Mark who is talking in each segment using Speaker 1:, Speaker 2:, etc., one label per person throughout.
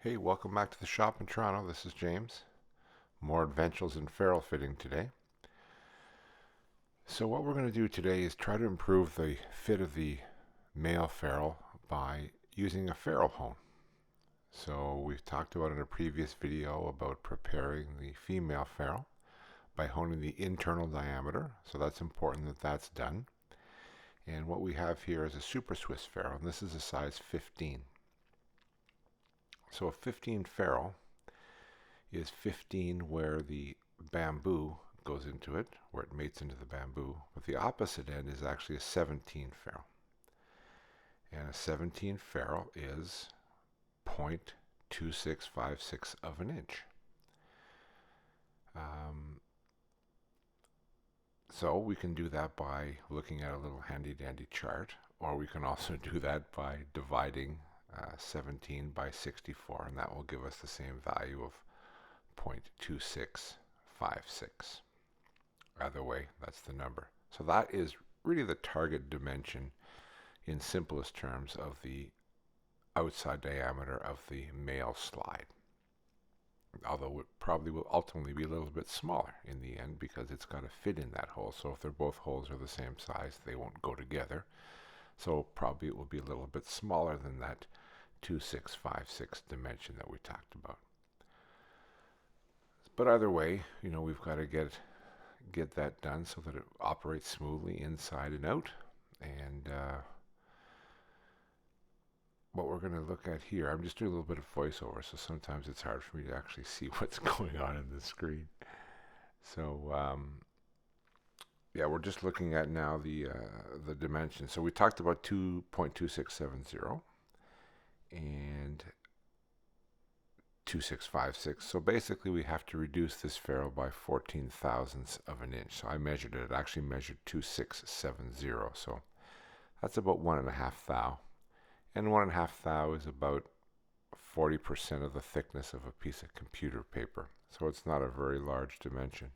Speaker 1: Hey, welcome back to the shop in Toronto. This is James. More adventures in ferrule fitting today. So what we're going to do today is try to improve the fit of the male ferrule by using a ferrule hone. So we've talked about in a previous video about preparing the female ferrule by honing the internal diameter. So that's important that that's done. And what we have here is a Super Swiss ferrule, and this is a size 15. So a 15 ferrule is 15 where the bamboo goes into it, where it mates into the bamboo, but the opposite end is actually a 17 ferrule. And a 17 ferrule is 0.2656 of an inch. So we can do that by looking at a little handy dandy chart, or we can also do that by dividing 17 by 64, and that will give us the same value of 0.2656. Either way, that's the number. So that is really the target dimension in simplest terms of the outside diameter of the male slide. Although it probably will ultimately be a little bit smaller in the end because it's got to fit in that hole. So if they're both holes are the same size, they won't go together. So probably it will be a little bit smaller than that 2656 dimension that we talked about. But either way, we've got to get that done so that it operates smoothly inside and out. And what we're going to look at here, I'm just doing a little bit of voiceover, so sometimes it's hard for me to actually see what's going on in the screen. So yeah, we're just looking at now the dimensions. So we talked about 2.2670 and 2656. So basically we have to reduce this ferrule by 14 thousandths of an inch. So I measured it. It actually measured 2670. So that's about 1.5 thou. And 1.5 thou is about 40% of the thickness of a piece of computer paper. So it's not a very large dimension.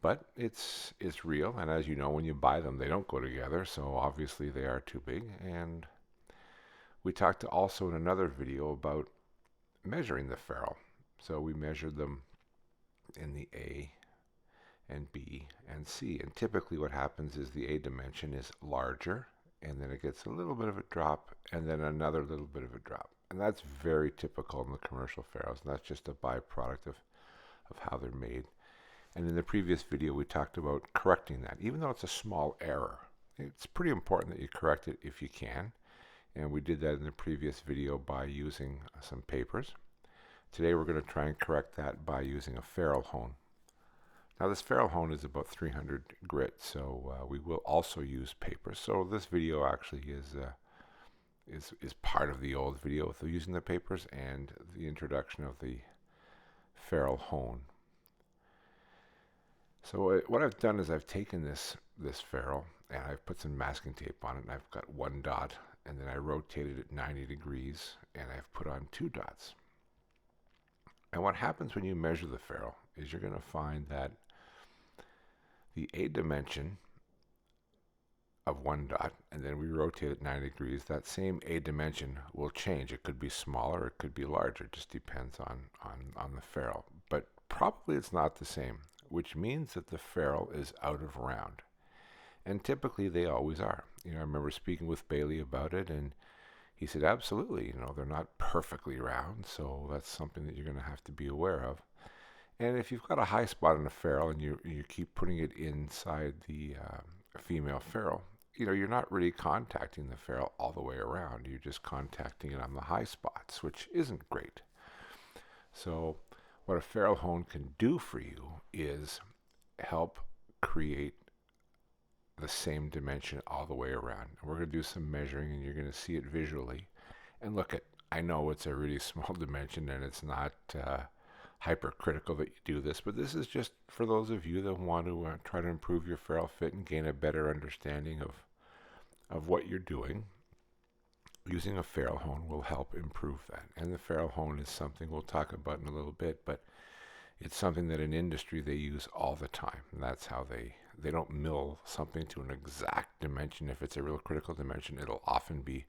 Speaker 1: But it's real, and as you know, when you buy them, they don't go together, so obviously they are too big. And we talked also in another video about measuring the ferrule. So we measured them in the A and B and C. And typically what happens is the A dimension is larger, and then it gets a little bit of a drop, and then another little bit of a drop. And that's very typical in the commercial ferrules, and that's just a byproduct of how they're made. And in the previous video, we talked about correcting that. Even though it's a small error, it's pretty important that you correct it if you can. And we did that in the previous video by using some papers. Today we're going to try and correct that by using a ferrule hone. Now this ferrule hone is about 300 grit, so we will also use papers. So this video actually is part of the old video with using the papers and the introduction of the ferrule hone. So what I've done is I've taken this ferrule and I've put some masking tape on it, and I've got one dot, and then I rotated it 90 degrees and I've put on two dots. And what happens when you measure the ferrule is you're going to find that the A dimension of one dot, and then we rotate it 90 degrees, that same A dimension will change. It could be smaller, it could be larger, it just depends on the ferrule. But probably it's not the same, which means that the ferrule is out of round. And typically they always are. I remember speaking with Bailey about it, and he said, absolutely, they're not perfectly round, so that's something that you're going to have to be aware of. And if you've got a high spot in a ferrule and you keep putting it inside the female ferrule, you're not really contacting the ferrule all the way around. You're just contacting it on the high spots, which isn't great. So what a ferrule hone can do for you is help create the same dimension all the way around. And we're going to do some measuring, and you're going to see it visually. And look, I know it's a really small dimension, and it's not hypercritical that you do this, but this is just for those of you that want to try to improve your ferrule fit and gain a better understanding of what you're doing. Using a ferrule hone will help improve that. And the ferrule hone is something we'll talk about in a little bit, but it's something that in industry they use all the time. And that's how they don't mill something to an exact dimension. If it's a real critical dimension, it'll often be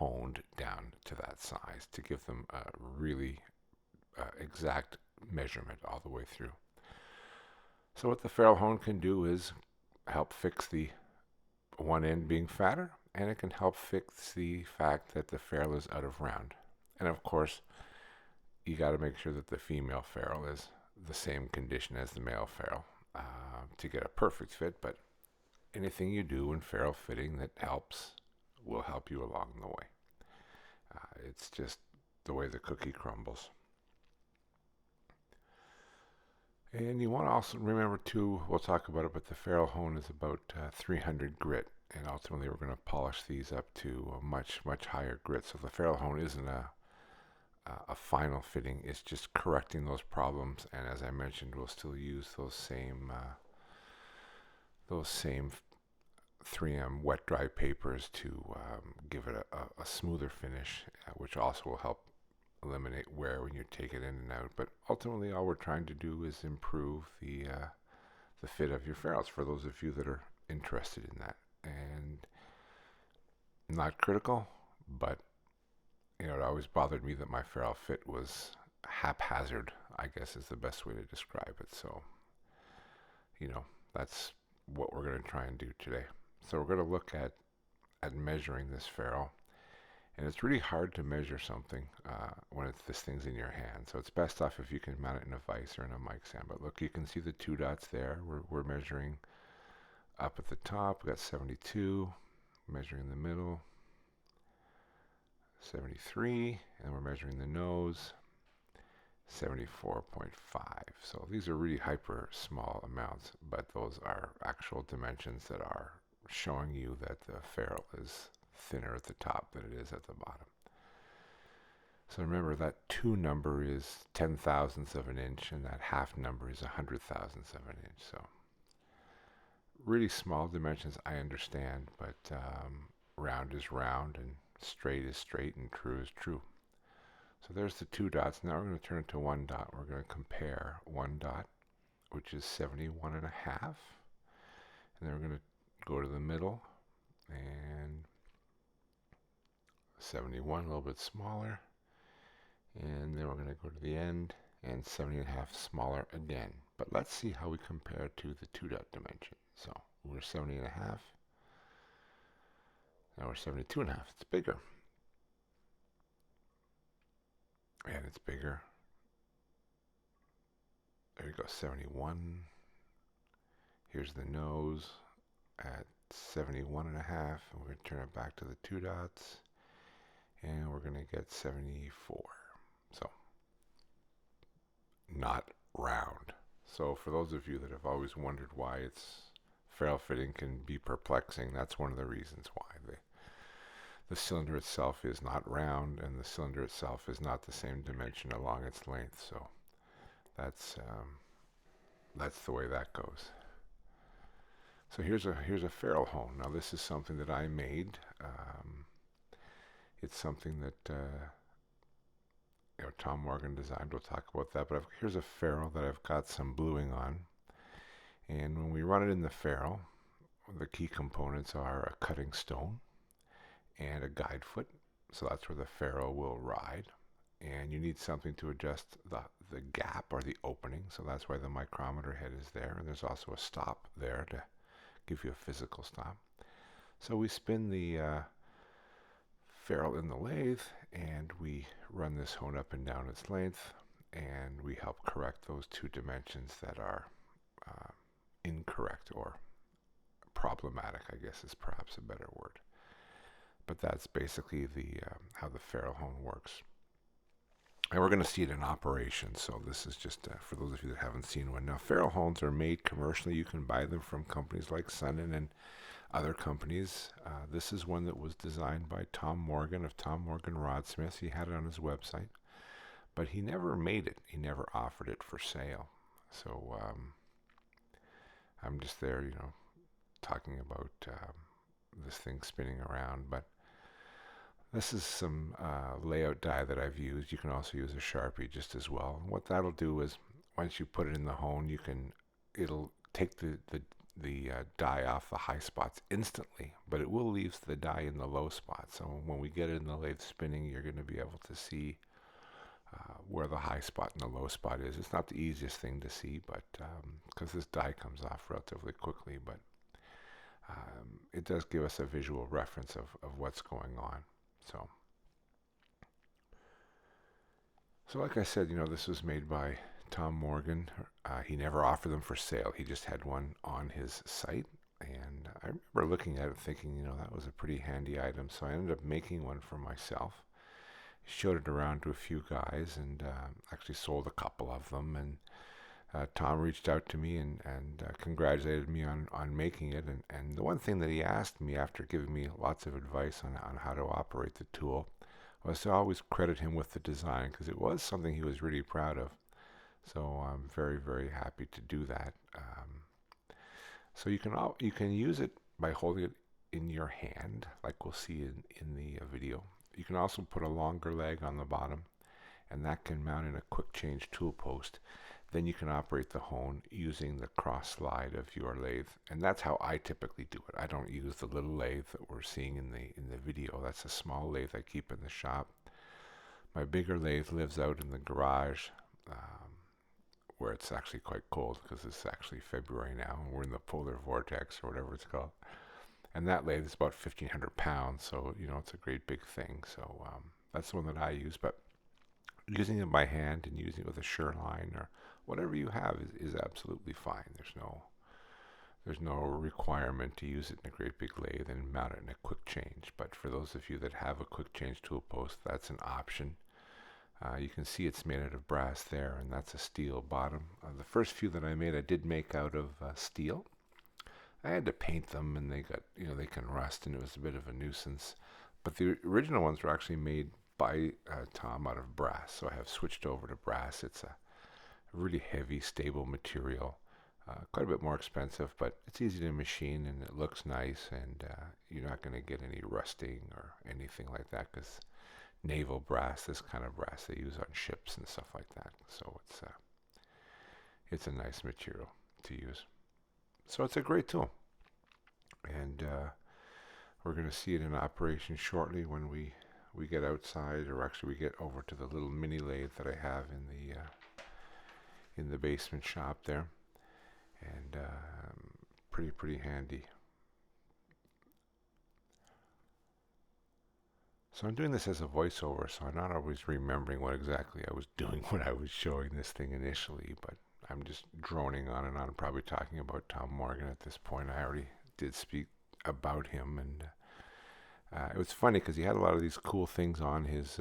Speaker 1: honed down to that size to give them a really exact measurement all the way through. So what the ferrule hone can do is help fix the one end being fatter, and it can help fix the fact that the ferrule is out of round. And of course, you got to make sure that the female ferrule is the same condition as the male ferrule to get a perfect fit. But anything you do in ferrule fitting that helps will help you along the way. It's just the way the cookie crumbles. And you want to also remember too, we'll talk about it, but the ferrule hone is about 300 grit. And ultimately we're going to polish these up to a much, much higher grit. So the ferrule hone isn't a final fitting. It's just correcting those problems. And as I mentioned, we'll still use those same 3M wet dry papers to give it a smoother finish, which also will help eliminate wear when you take it in and out. But ultimately all we're trying to do is improve the fit of your ferrules for those of you that are interested in that. And not critical, but it always bothered me that my ferrule fit was haphazard, I guess is the best way to describe it. So, that's what we're going to try and do today. So we're going to look at measuring this ferrule. And it's really hard to measure something when this thing's in your hand. So it's best off if you can mount it in a vise or in a mic stand. But look, you can see the 2 dots there. We're measuring up at the top. We got 72. Measuring in the middle, 73. And we're measuring the nose, 74.5. So these are really hyper small amounts, but those are actual dimensions that are showing you that the ferrule is thinner at the top than it is at the bottom. So remember that 2 number is 10,000ths of an inch, and that half number is 100,000ths of an inch. So really small dimensions, I understand, but round is round, and straight is straight, and true is true. So there's the 2 dots. Now we're going to turn it to 1 dot. We're going to compare 1 dot, which is 71 and a half. And then we're going to go to the middle, and 71, a little bit smaller. And then we're going to go to the end, and 70 and a half smaller again. But let's see how we compare to the 2 dot dimension. So we're 70 and a half. Now we're 72 and a half. It's bigger. And it's bigger. There we go, 71. Here's the nose at 71 and a half. And we're going to turn it back to the 2 dots. And we're going to get 74. So, not round. So for those of you that have always wondered why ferrule fitting can be perplexing, that's one of the reasons why. The cylinder itself is not round, and the cylinder itself is not the same dimension along its length. So that's the way that goes. So here's a ferrule hone. Now this is something that I made. It's something that Tom Morgan designed. We'll talk about that. But here's a ferrule that I've got some bluing on. And when we run it in the ferrule, the key components are a cutting stone and a guide foot. So that's where the ferrule will ride. And you need something to adjust the gap or the opening. So that's why the micrometer head is there. And there's also a stop there to give you a physical stop. So we spin the ferrule in the lathe, and we run this hone up and down its length, and we help correct those 2 dimensions that are incorrect or problematic, I guess is perhaps a better word. But that's basically how the ferrule hone works. And we're going to see it in operation, so this is just for those of you that haven't seen one. Now, ferrule hones are made commercially. You can buy them from companies like Sonnen and other companies. This is one that was designed by Tom Morgan of Tom Morgan Rodsmiths. He had it on his website, but he never made it. He never offered it for sale. So I'm just there, talking about this thing spinning around. But this is some layout die that I've used. You can also use a Sharpie just as well. And what that'll do is once you put it in the hone, it'll take the die off the high spots instantly, but it will leave the die in the low spot. So when we get it in the lathe spinning, you're going to be able to see where the high spot and the low spot is. It's not the easiest thing to see, but because this die comes off relatively quickly, but it does give us a visual reference of what's going on. So like I said, this was made by Tom Morgan. He never offered them for sale. He just had one on his site. And I remember looking at it thinking, that was a pretty handy item. So I ended up making one for myself. Showed it around to a few guys and actually sold a couple of them. And Tom reached out to me and congratulated me on making it. And the one thing that he asked me after giving me lots of advice on how to operate the tool was to always credit him with the design, because it was something he was really proud of. So I'm very, very happy to do that. So you can use it by holding it in your hand, like we'll see in the video. You can also put a longer leg on the bottom, and that can mount in a quick change tool post. Then you can operate the hone using the cross slide of your lathe, and that's how I typically do it. I don't use the little lathe that we're seeing in the video. That's a small lathe I keep in the shop. My bigger lathe lives out in the garage, where it's actually quite cold because it's actually February now, and we're in the polar vortex or whatever it's called. And that lathe is about 1,500 pounds, so it's a great big thing. So that's the one that I use, but using it by hand and using it with a Sherline or whatever you have is absolutely fine. There's no requirement to use it in a great big lathe and mount it in a quick change. But for those of you that have a quick change tool post, that's an option. You can see it's made out of brass there, and that's a steel bottom. The first few that I made, I did make out of steel. I had to paint them, and they got, they can rust, and it was a bit of a nuisance. But the original ones were actually made by Tom out of brass, so I have switched over to brass. It's a really heavy, stable material, quite a bit more expensive, but it's easy to machine, and it looks nice, and you're not going to get any rusting or anything like that, because naval brass, this kind of brass they use on ships and stuff like that, so it's a nice material to use. So it's a great tool, and we're going to see it in operation shortly when we get outside, or actually we get over to the little mini lathe that I have in the basement shop there, and pretty handy. So I'm doing this as a voiceover, so I'm not always remembering what exactly I was doing when I was showing this thing initially, but I'm just droning on and on, probably talking about Tom Morgan at this point. I already did speak about him, and it was funny because he had a lot of these cool things on his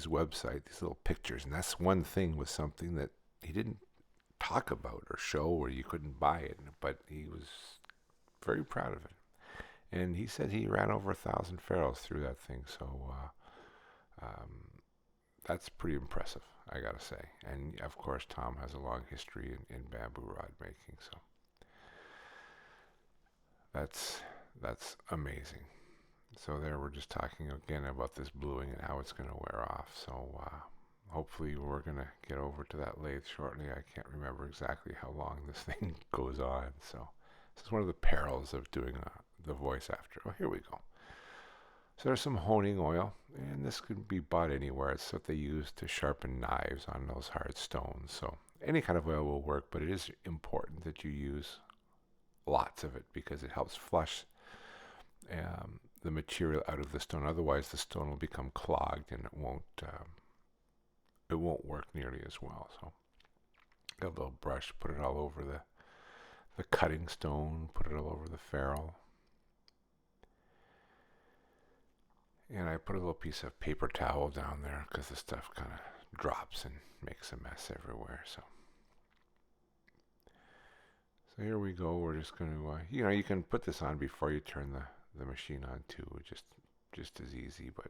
Speaker 1: website, these little pictures, and that's one thing was something that he didn't talk about or show, or you couldn't buy it, but he was very proud of it. And he said he ran over 1,000 ferrules through that thing, so that's pretty impressive, I gotta say. And of course, Tom has a long history in bamboo rod making, so that's amazing. So there, we're just talking again about this bluing and how it's going to wear off. So hopefully we're going to get over to that lathe shortly. I can't remember exactly how long this thing goes on. So this is one of the perils of doing the voice after. Oh, here we go. So there's some honing oil, and this could be bought anywhere. It's what they use to sharpen knives on those hard stones. So any kind of oil will work, but it is important that you use lots of it because it helps flush the material out of the stone. Otherwise, the stone will become clogged, and it won't work nearly as well. So got a little brush, put it all over the cutting stone, put it all over the ferrule. And I put a little piece of paper towel down there because the stuff kind of drops and makes a mess everywhere. So here we go. We're just going to, you can put this on before you turn the machine on too, just as easy. But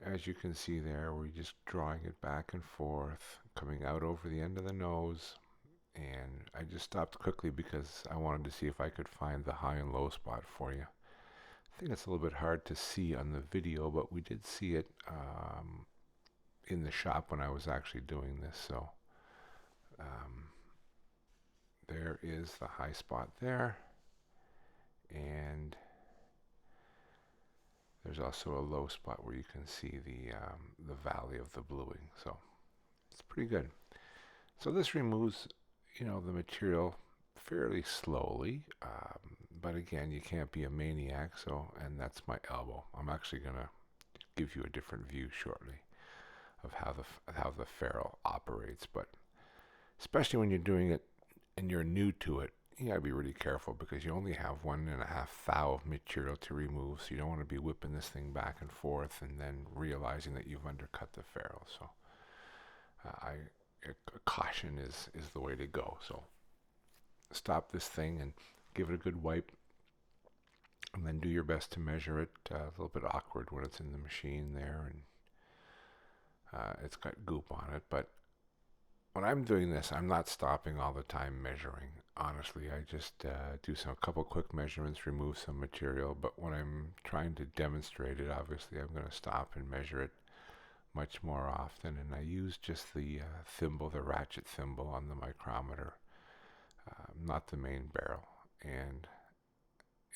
Speaker 1: as you can see there, we're just drawing it back and forth, coming out over the end of the nose. And I just stopped quickly because I wanted to see if I could find the high and low spot for you. I think it's a little bit hard to see on the video, but we did see it in the shop when I was actually doing this. So there is the high spot there, and there's also a low spot where you can see the valley of the bluing. So it's pretty good. So this removes, the material fairly slowly. But again, you can't be a maniac. And that's my elbow. I'm actually gonna give you a different view shortly of how the ferrule operates. But especially when you're doing it and you're new to it, you gotta be really careful because you only have 1.5 thou of material to remove. So you don't want to be whipping this thing back and forth and then realizing that you've undercut the ferrule. So caution is the way to go. So stop this thing and give it a good wipe, and then do your best to measure it. A little bit awkward when it's in the machine there, and it's got goop on it. But when I'm doing this, I'm not stopping all the time measuring. Honestly, I just do a couple quick measurements, remove some material. But when I'm trying to demonstrate it, obviously I'm going to stop and measure it much more often. And I use just the thimble, the ratchet thimble on the micrometer, not the main barrel. And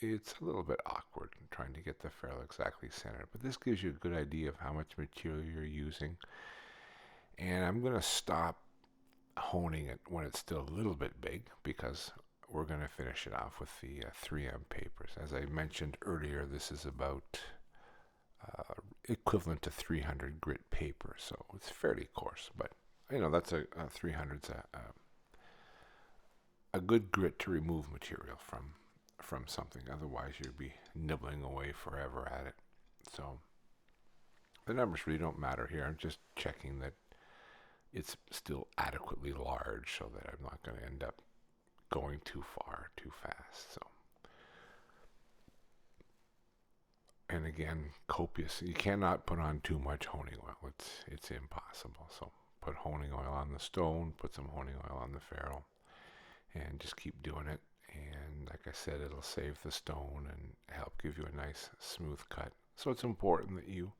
Speaker 1: it's a little bit awkward trying to get the ferrule exactly centered. But this gives you a good idea of how much material you're using. And I'm going to stop honing it when it's still a little bit big, because we're going to finish it off with the 3M papers. As I mentioned earlier, this is about equivalent to 300 grit paper, so it's fairly coarse. But that's a 300's a good grit to remove material from something. Otherwise, you'd be nibbling away forever at it. So the numbers really don't matter here. I'm just checking that it's still adequately large so that I'm not going to end up going too far too fast. So, and again, copious. You cannot put on too much honing oil. It's impossible. So put honing oil on the stone, put some honing oil on the ferrule, and just keep doing it. And like I said, it'll save the stone and help give you a nice smooth cut. So it's important that you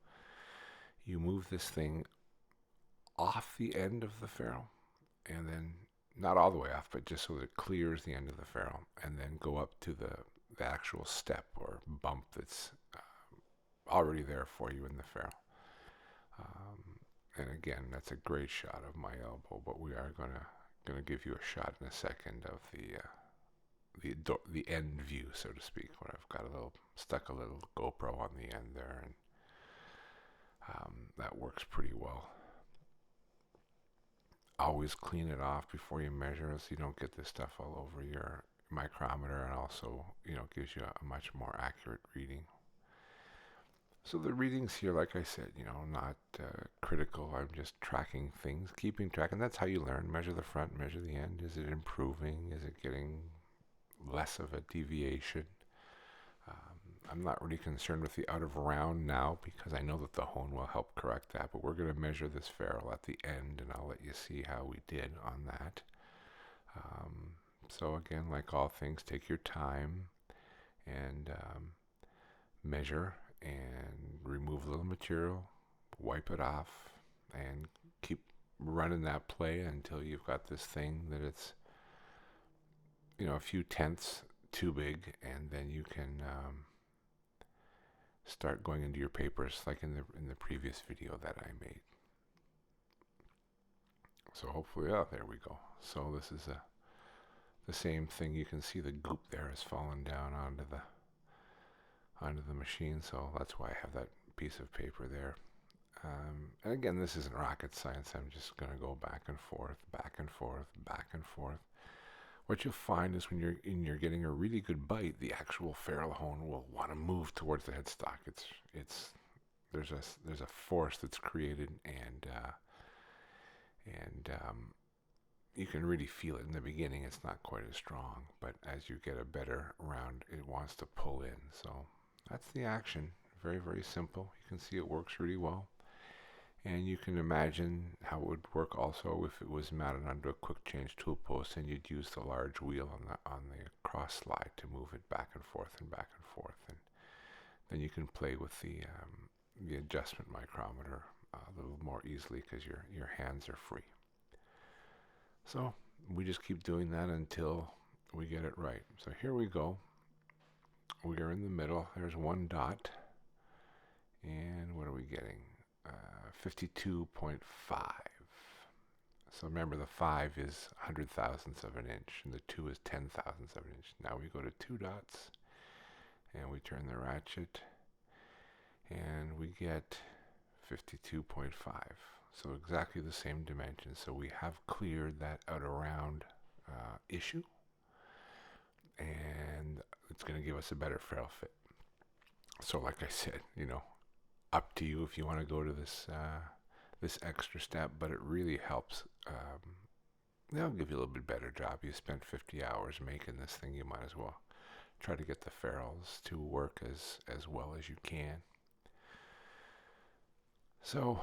Speaker 1: move this thing off the end of the ferrule, and then not all the way off, but just so that it clears the end of the ferrule, and then go up to the actual step or bump that's already there for you in the ferrule. And again, that's a great shot of my elbow, but we are gonna give you a shot in a second of the end view, so to speak, where I've got stuck a little GoPro on the end there, and that works pretty well. Always clean it off before you measure so you don't get this stuff all over your micrometer, and also gives you a much more accurate reading. So the readings here, like I said, not critical. I'm just tracking things, keeping track, and that's how you learn. Measure the front, measure the end. Is it improving? Is it getting less of a deviation? I'm not really concerned with the out of round now, because I know that the hone will help correct that. But we're going to measure this ferrule at the end, and I'll let you see how we did on that. So again, like all things, take your time and measure and remove a little material, wipe it off, and keep running that play until you've got this thing that it's a few tenths too big, and then you can start going into your papers like in the previous video that I made. So hopefully, there we go. So this is the same thing. You can see the goop there has fallen down onto the machine, so that's why I have that piece of paper there. And again, this isn't rocket science. I'm just going to go back and forth, back and forth, back and forth. What you'll find is when you're getting a really good bite, the actual ferrule hone will want to move towards the headstock. There's a force that's created, and you can really feel it in the beginning. It's not quite as strong, but as you get a better round, it wants to pull in. So that's the action. Very, very simple. You can see it works really well. And you can imagine how it would work also if it was mounted onto a quick change tool post, and you'd use the large wheel on the cross slide to move it back and forth and back and forth. And then you can play with the adjustment micrometer a little more easily because your hands are free. So we just keep doing that until we get it right. So here we go. We are in the middle. There's one dot. And what are we getting? 52.5. So remember, the 5 is 100,000ths of an inch, and the 2 is 10,000ths of an inch. Now we go to 2 dots, and we turn the ratchet, and we get 52.5. So exactly the same dimension. So we have cleared that out around issue, and it's going to give us a better ferrule fit. So like I said, up to you if you want to go to this extra step, but it really helps. They'll give you a little bit better job. You spent 50 hours making this thing, you might as well try to get the ferrules to work as well as you can. So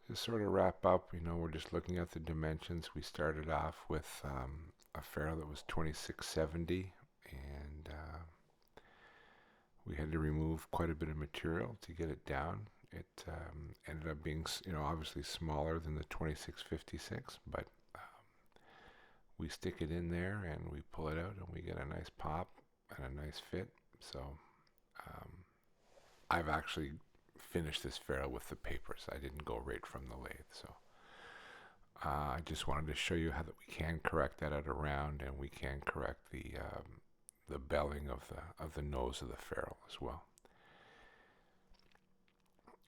Speaker 1: to sort of wrap up, we're just looking at the dimensions. We started off with a ferrule that was 2670, and we had to remove quite a bit of material to get it down. It ended up being, obviously smaller than the 2656, but we stick it in there and we pull it out and we get a nice pop and a nice fit. So I've actually finished this ferrule with the papers. I didn't go right from the lathe. So I just wanted to show you how that we can correct that out around, and we can correct the belling of the nose of the ferrule as well.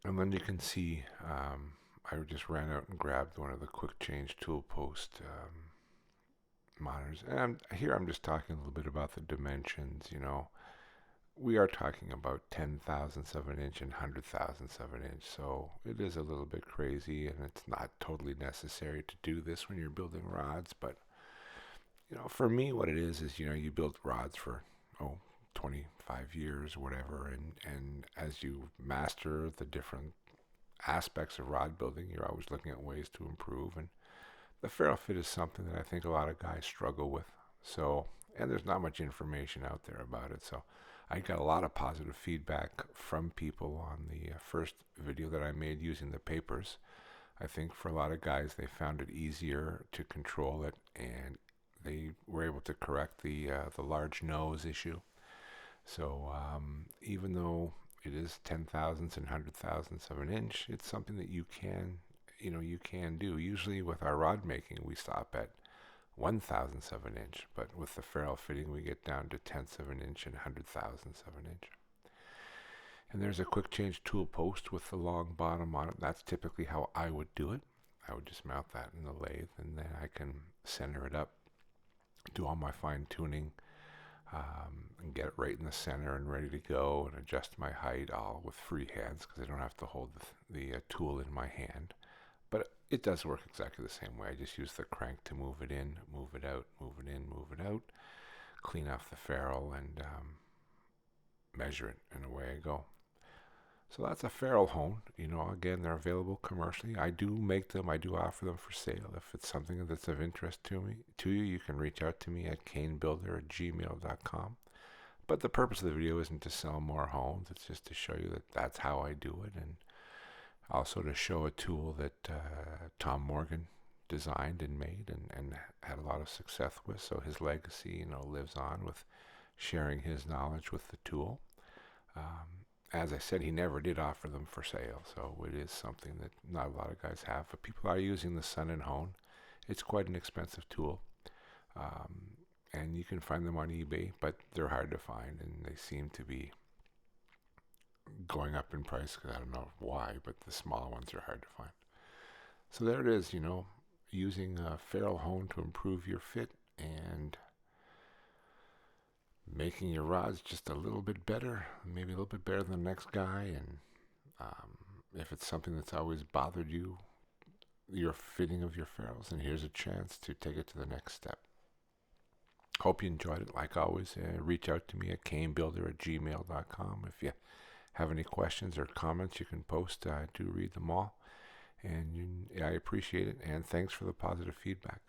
Speaker 1: And then you can see I just ran out and grabbed one of the quick change tool post monitors. And here I'm just talking a little bit about the dimensions. We are talking about 10,000ths of an inch and 100,000ths of an inch. So it is a little bit crazy, and it's not totally necessary to do this when you're building rods. But for me, what it is you build rods for 25 years or whatever, and as you master the different aspects of rod building, you're always looking at ways to improve, and the ferrule fit is something that I think a lot of guys struggle with. So, and there's not much information out there about it, so I got a lot of positive feedback from people on the first video that I made using the papers. I think for a lot of guys, they found it easier to control it, and they were able to correct the large nose issue. So even though it is 10,000ths and 100,000ths of an inch, it's something that you can do. Usually with our rod making, we stop at 1,000ths of an inch, but with the ferrule fitting, we get down to tenths of an inch and 100,000ths of an inch. And there's a quick change tool post with the long bottom on it. That's typically how I would do it. I would just mount that in the lathe, and then I can center it up, do all my fine tuning, and get it right in the center and ready to go, and adjust my height all with free hands because I don't have to hold the tool in my hand. But it does work exactly the same way. I just use the crank to move it in, move it out, move it in, move it out, clean off the ferrule, and measure it, and away I go. So that's a Ferrule Hone. Again, they're available commercially. I do make them. I do offer them for sale. If it's something that's of interest to you, you can reach out to me at canebuilder@gmail.com. But the purpose of the video isn't to sell more hones. It's just to show you that that's how I do it, and also to show a tool that Tom Morgan designed and made and had a lot of success with. So his legacy, lives on with sharing his knowledge with the tool. As I said, he never did offer them for sale, so it is something that not a lot of guys have. But people are using the Sun and Hone. It's quite an expensive tool, and you can find them on eBay, but they're hard to find, and they seem to be going up in price, because I don't know why, but the smaller ones are hard to find. So there it is, using a Ferrule Hone to improve your fit and making your rods just a little bit better, maybe a little bit better than the next guy. And if it's something that's always bothered you, your fitting of your ferrules, and here's a chance to take it to the next step. Hope you enjoyed it. Like always, reach out to me at canebuilder@gmail.com. If you have any questions or comments, you can post. I do read them all, and I appreciate it, and thanks for the positive feedback.